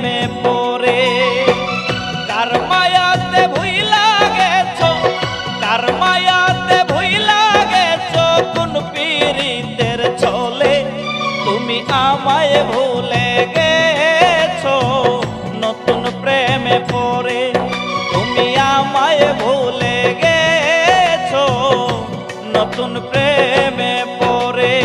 প্রেমে পড়ে। কার মায়াতে ভুইলা গেছো, কার মায়াতে ভুইলা গেছো, কোন পীড়িতের ছলে তুমি আমায় ভুলে গেছো। নতুন প্রেমে পড়ে তুমি আমায় ভুলে গেছো, নতুন প্রেমে পড়ে।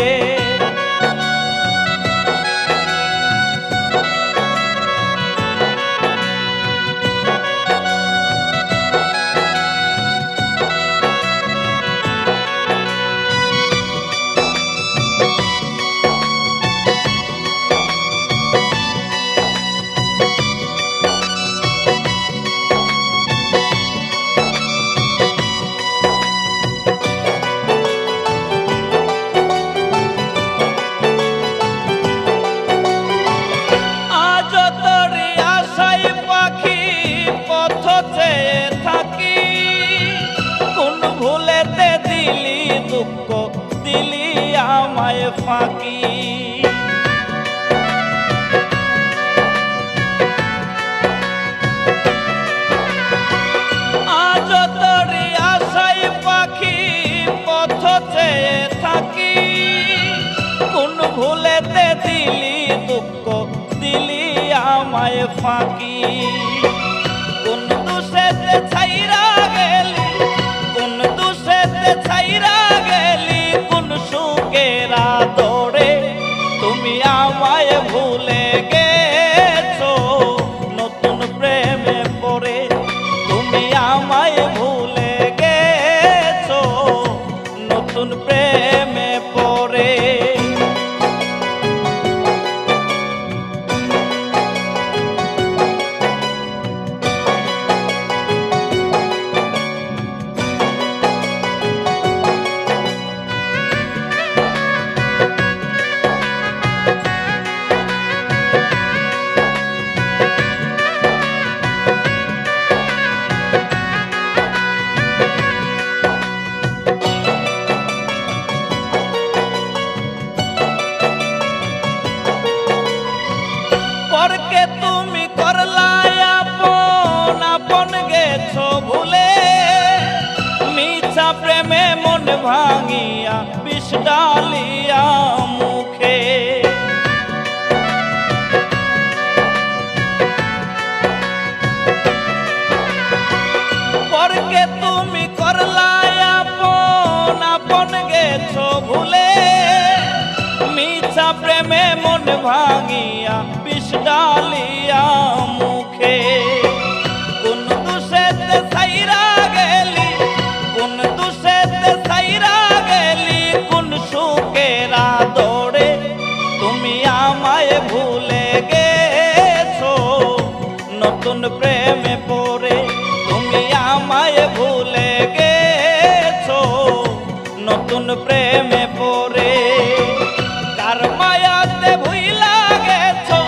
দুঃখ দিলি আমায় ফাঁকি, আজ তোরি আশাই পাখি পথ চেয়ে থাকি। কোন ভুলেতে দিলি দুঃখ দিলি আমায় ফাঁকি, কোন দোষেতে ছাইরা গেলি, কোন দোষেতে ছাইরা গেলি, কোন সুখের আদরে তুমি আমায় ভুলে গেছো। নতুন প্রেমে পড়ে তুমি আমায় ভুলে গেছো, নতুন প্রেমে পড়ে। পরকে তুমি করলা আপন, আপন গেছো ভুলে, মিছা প্রেমে মন ভাঙিয়া বিষ ডালিয়া মুখে। পরকে তুমি করলা আপন, আপন গেছো ভুলে, মিছা প্রেমে মন ভাঙিয়া বিষ ডালিয়া মুখে। কোন দোষেতে ছাইরা গেলি, কোন দোষেতে ছাইরা গেলি, কোন সুখের আদরে তুমি আমায় ভুলে গেছো। নতুন প্রেমে পড়ে তুমি আমায় ভুলে গেছো, নতুন প্রেমে পড়ে। কার মায়াতে ভুইলা গেছো,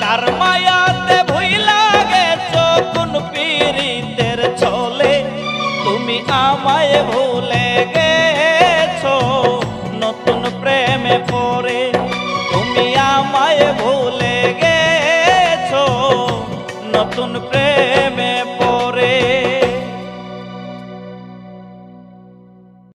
কার মায়াতে ভুইলা গেছো, কোন পীড়িতের ছলে তুমি আমায় ভুলে গেছো। নতুন প্রেমে পড়ে তুমি আমায় ভুলে গেছো, নতুন প্রেম